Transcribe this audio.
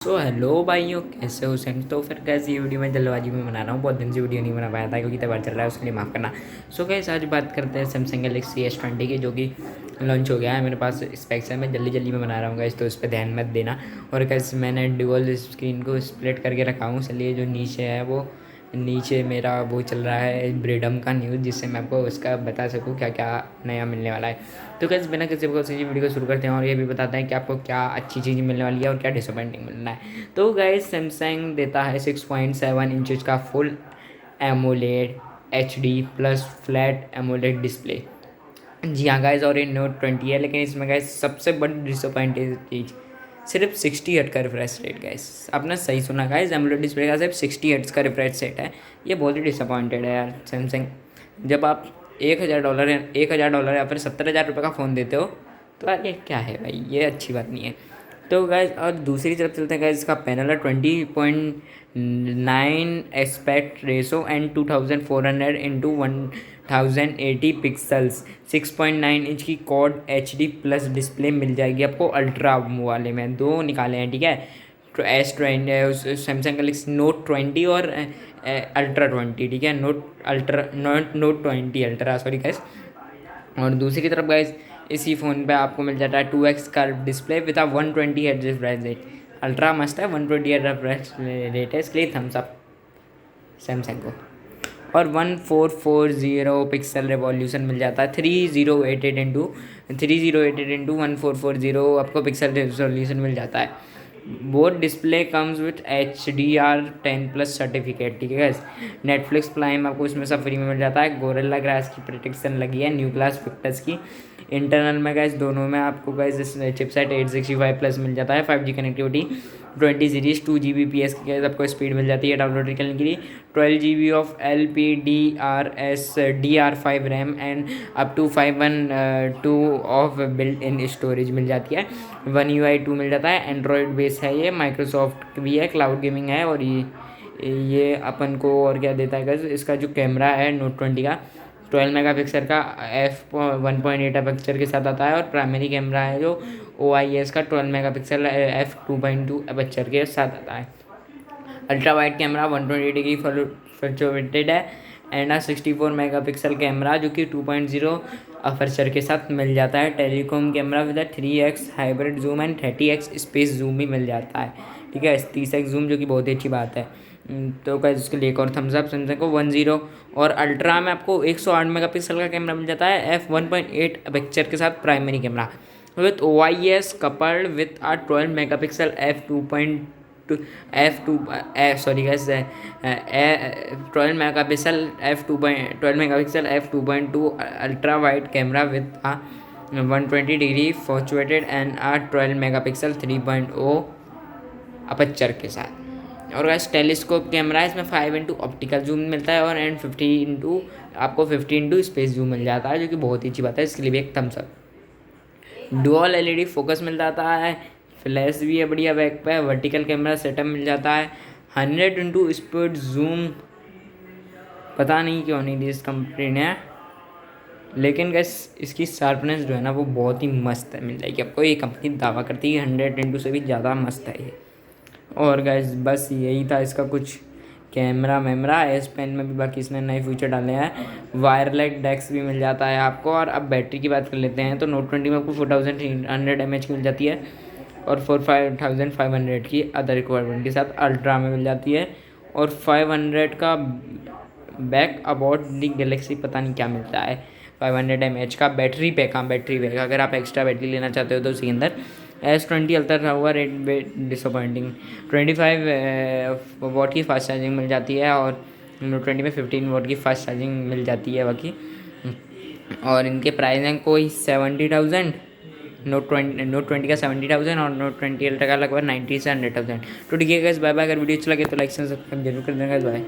Hello भाइयों, कैसे हो सेम। तो फिर कैसे ये वीडियो मैं जल्दबाजी में बना रहा हूँ। बहुत दिन से वीडियो नहीं बना पाया था क्योंकि त्यौहार चल रहा है, उसके लिए माफ़ करना। कैसे आज बात करते हैं सैमसंग गैलेक्सी S20 की, जो कि लॉन्च हो गया है। मेरे पास स्पेक्स है, मैं जल्दी जल्दी में बना रहा हूँ गाइस, तो इस पर ध्यान मत देना। और कैसे मैंने ड्यूअल स्क्रीन को स्प्लिट करके रखा हूँ, इसलिए जो नीचे है वो नीचे मेरा वो चल रहा है ब्रेडम का न्यूज़, जिससे मैं आपको उसका बता सकूँ क्या क्या नया मिलने वाला है। तो कैसे बिना किसी को वीडियो को शुरू करते हैं और ये भी बताते हैं कि आपको क्या अच्छी चीज़ मिलने वाली है और क्या डिसअपॉइंटिंग मिलना है। तो गाइस सैमसंग देता है 6.7 इंचज़ का full AMOLED HD plus flat AMOLED display. जी हाँ गाइस, और ये नोट 20 है, लेकिन इसमें गाइस सबसे बड़ी डिसअपॉइंटेड चीज़ सिर्फ 60 हर्ट्ज का रिफ्रेश रेट। गाइस आपने सही सुना गाइस, एमोलेड डिस्प्ले का सिर्फ 60 हर्ट्ज का रिफ्रेश रेट है। ये बहुत ही डिसअपॉइंटेड है यार सैमसंग। जब आप $1,000 या फिर 70,000 रुपये का फ़ोन देते हो तो यार ये क्या है भाई, ये अच्छी बात नहीं है। तो गाइस और दूसरी तरफ चलते हैं गाइस, इसका पैनल है 20.9 aspect ratio and 2400 into 1080 pixels. 6.9 inch की क्वाड HD प्लस डिस्प्ले मिल जाएगी आपको अल्ट्रा वाले में। दो निकाले हैं, ठीक है। तो S20 सैमसंग गैलेक्सी नोट 20 और अल्ट्रा 20, ठीक है। Note 20 ultra, sorry guys. और दूसरी की तरफ गाइस इसी फ़ोन पे आपको मिल जाता है 2x curve display with 120 hertz refresh rate. Ultra मस्त है, 120 हर्ट्ज रिफ्रेश रेट है, इसके लिए थम्स अप सैमसंग को। और 1440 पिक्सल रेवोल्यूशन मिल जाता है। 3088 इंटू 1440 आपको पिक्सल रेवोल्यूशन मिल जाता है। Both display comes with HDR10 plus certificate, ठीक है। नेटफ्लिक्स प्राइम आपको इसमें सब फ्री में मिल जाता है। गोरिल्ला ग्लास की प्रोटेक्शन लगी है, न्यू क्लास विक्टर्स की। इंटरनल में गैस दोनों में आपको गैस चिपसेट 865 प्लस मिल जाता है। 5G कनेक्टिविटी 20 सीरीज 2 Gbps की गैस आपको स्पीड मिल जाती है डाउनलोड करने के लिए। 12 GB of LPDRS DR5 RAM and up to 512 of built in storage मिल जाती है। One UI 2 मिल जाता है। एंड्रॉयड बेस है ये, माइक्रोसॉफ्ट भी है, क्लाउड गेमिंग है। और ये अपन को और क्या देता है गैस, इसका जो कैमरा है नोट 20 का 12 मेगापिक्सल का f1.8 अपर्चर के साथ आता है। और प्राइमरी कैमरा है जो OIS का 12 मेगापिक्सल f2.2 अपर्चर के साथ आता है। Ultra wide camera 120 degree fluctuated है एंड 64 मेगापिक्सल कैमरा जो कि 2.0 अपर्चर के साथ मिल जाता है। Telecom camera with 3x hybrid zoom and 30x space zoom भी मिल जाता है, ठीक है। 30x जूम जो कि बहुत ही अच्छी बात है। तो क्या उसके लिए एक और थम्स अप सैमसंग को 10। और अल्ट्रा में आपको 108 मेगापिक्सल का कैमरा मिल जाता है f1.8 अपर्चर के साथ primary camera with OIS coupled with 12 megapixel sorry gas 12 megapixel f2.2 ultra wide camera with 120 degree fluctuated and 12 megapixel 3.0 aperture के साथ। और गैस टेलीस्कोप कैमरा है, इसमें 5 इंटू ऑप्टिकल जूम मिलता है और एंड 50 इंटू स्पेस जूम मिल जाता है, जो कि बहुत ही अच्छी बात है। इसके लिए भी एक thumbs up. Dual LED focus मिल जाता है, फ्लैश भी है बढ़िया बैक पे, वर्टिकल कैमरा सेटअप मिल जाता है। 100 इंटू स्पीड जूम पता नहीं क्यों नहीं दी इस कंपनी ने, लेकिन गैस इसकी शार्पनेस जो है ना वो बहुत ही मस्त है, मिल जाएगी आपको। ये कंपनी दावा करती है 100 इंटू से भी ज़्यादा मस्त है ये। और गैस बस यही था इसका कुछ कैमरा वेमरा। S पेन में भी बाकी इसने नए फीचर डाले हैं। वायरलेस डेस्क भी मिल जाता है आपको। और अब बैटरी की बात कर लेते हैं तो नोट 20 में आपको 4300 mAh की मिल जाती है और 4500 की अदर रिक्वायरमेंट के साथ अल्ट्रा में मिल जाती है। और 500 का बैक अबाउट दी गैलेक्सी पता नहीं क्या मिलता है। 500 mAh का बैटरी पैक, हाँ बैटरी पैक, अगर आप एक्स्ट्रा बैटरी लेना चाहते हो तो उसके अंदर। S20 अल्ट्रा हुआ रेट डिसअपॉइंटिंग। 25 वॉट की फास्ट चार्जिंग मिल जाती है और नोट 20 में 15 वॉट की फास्ट चार्जिंग मिल जाती है बाकी। और इनके प्राइस हैं कोई 70,000, नोट 20 का 70,000 और नोट 20 अल्ट्रा का लगभग 90 से 100,000। तो ठीक है गाइस, बाय बाय। अगर वीडियो अच्छा लगे तो लाइक से सब्सक्राइब जरूर कर देना गाइस, बाय।